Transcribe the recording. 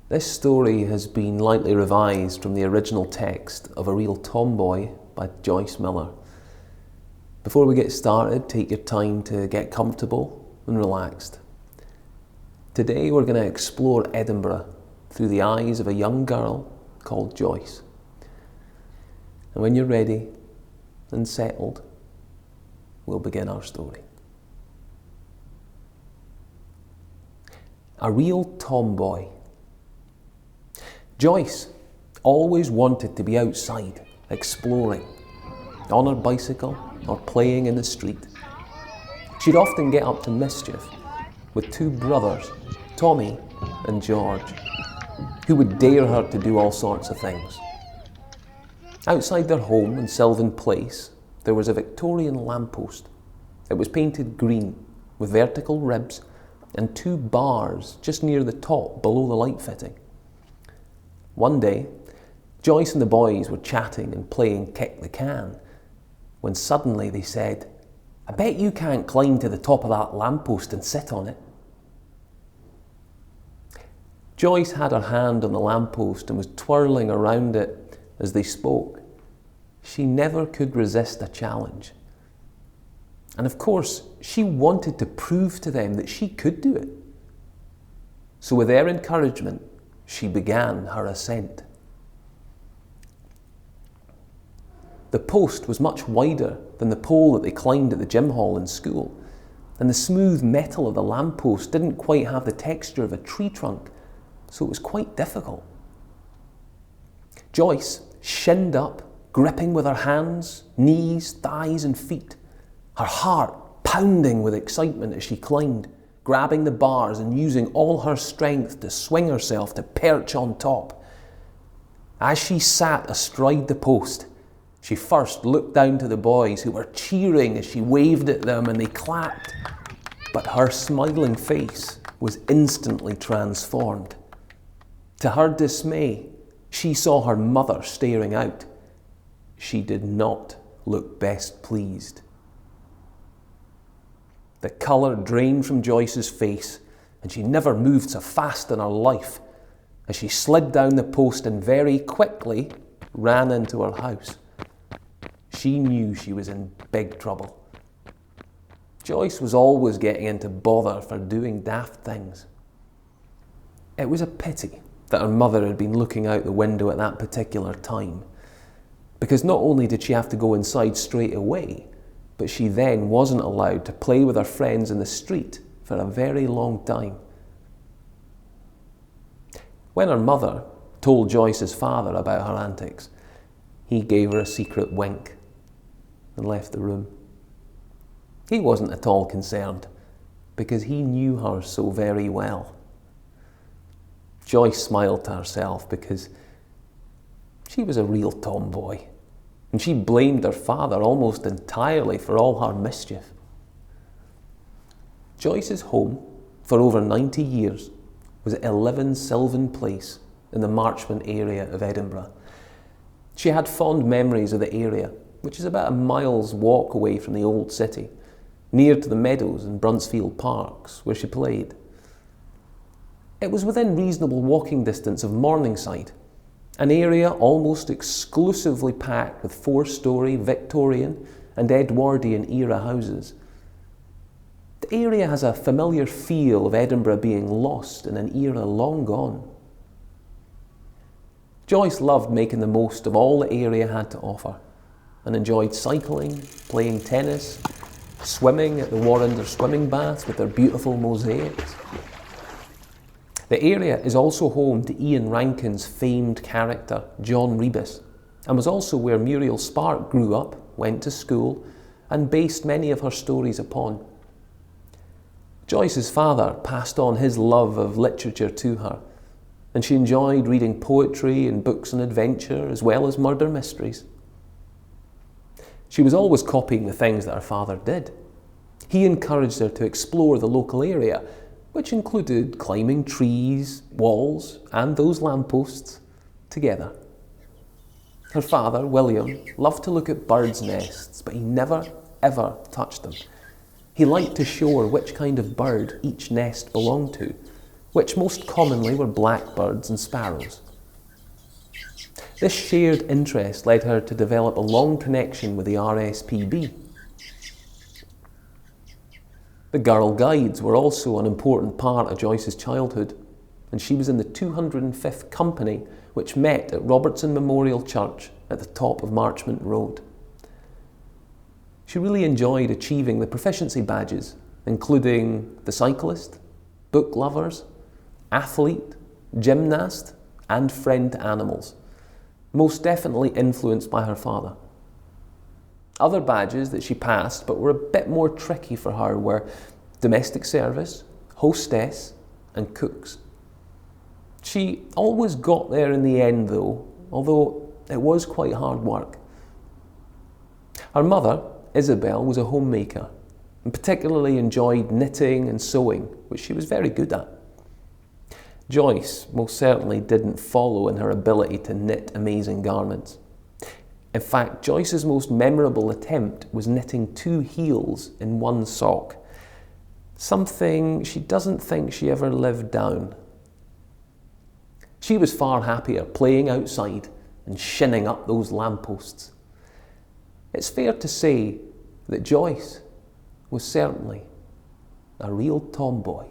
This story has been lightly revised from the original text of A Real Tomboy by Joyce Miller. Before we get started, take your time to get comfortable and relaxed. Today we're going to explore Edinburgh through the eyes of a young girl called Joyce. And when you're ready and settled, we'll begin our story. A Real Tomboy. Joyce always wanted to be outside, exploring, on her bicycle or playing in the street. She'd often get up to mischief with two brothers, Tommy and George, who would dare her to do all sorts of things. Outside their home in Sylvan Place, there was a Victorian lamppost. It was painted green with vertical ribs and two bars just near the top below the light fitting. One day, Joyce and the boys were chatting and playing kick the can, when suddenly they said, "I bet you can't climb to the top of that lamppost and sit on it." Joyce had her hand on the lamppost and was twirling around it as they spoke. She never could resist a challenge. And of course, she wanted to prove to them that she could do it. So with their encouragement, she began her ascent. The post was much wider than the pole that they climbed at the gym hall in school, and the smooth metal of the lamppost didn't quite have the texture of a tree trunk, so it was quite difficult. Joyce shinned up, gripping with her hands, knees, thighs and feet, her heart pounding with excitement as she climbed, grabbing the bars and using all her strength to swing herself to perch on top. As she sat astride the post, she first looked down to the boys who were cheering as she waved at them and they clapped. But her smiling face was instantly transformed. To her dismay, she saw her mother staring out. She did not look best pleased. The colour drained from Joyce's face, and she never moved so fast in her life as she slid down the post and very quickly ran into her house. She knew she was in big trouble. Joyce was always getting into bother for doing daft things. It was a pity that her mother had been looking out the window at that particular time, because not only did she have to go inside straight away, but she then wasn't allowed to play with her friends in the street for a very long time. When her mother told Joyce's father about her antics, he gave her a secret wink and left the room. He wasn't at all concerned, because he knew her so very well. Joyce smiled to herself because she was a real tomboy, and she blamed her father almost entirely for all her mischief. Joyce's home for over 90 years was at 11 Sylvan Place in the Marchmont area of Edinburgh. She had fond memories of the area, which is about a mile's walk away from the old city, near to the meadows and Bruntsfield Parks where she played. It was within reasonable walking distance of Morningside, an area almost exclusively packed with 4-storey Victorian and Edwardian era houses. The area has a familiar feel of Edinburgh being lost in an era long gone. Joyce loved making the most of all the area had to offer and enjoyed cycling, playing tennis, swimming at the Warrender swimming baths with their beautiful mosaics. The area is also home to Ian Rankin's famed character, John Rebus, and was also where Muriel Spark grew up, went to school, and based many of her stories upon. Joyce's father passed on his love of literature to her, and she enjoyed reading poetry and books on adventure, as well as murder mysteries. She was always copying the things that her father did. He encouraged her to explore the local area, which included climbing trees, walls, and those lampposts together. Her father, William, loved to look at birds' nests, but he never, ever touched them. He liked to show her which kind of bird each nest belonged to, which most commonly were blackbirds and sparrows. This shared interest led her to develop a long connection with the RSPB. The Girl Guides were also an important part of Joyce's childhood, and she was in the 205th Company, which met at Robertson Memorial Church at the top of Marchmont Road. She really enjoyed achieving the proficiency badges, including the cyclist, book lovers, athlete, gymnast, and friend to animals, most definitely influenced by her father. Other badges that she passed but were a bit more tricky for her were domestic service, hostess, and cooks. She always got there in the end though, although it was quite hard work. Her mother, Isabel, was a homemaker and particularly enjoyed knitting and sewing, which she was very good at. Joyce most certainly didn't follow in her ability to knit amazing garments. In fact, Joyce's most memorable attempt was knitting 2 heels in 1 sock, something she doesn't think she ever lived down. She was far happier playing outside and shinning up those lampposts. It's fair to say that Joyce was certainly a real tomboy.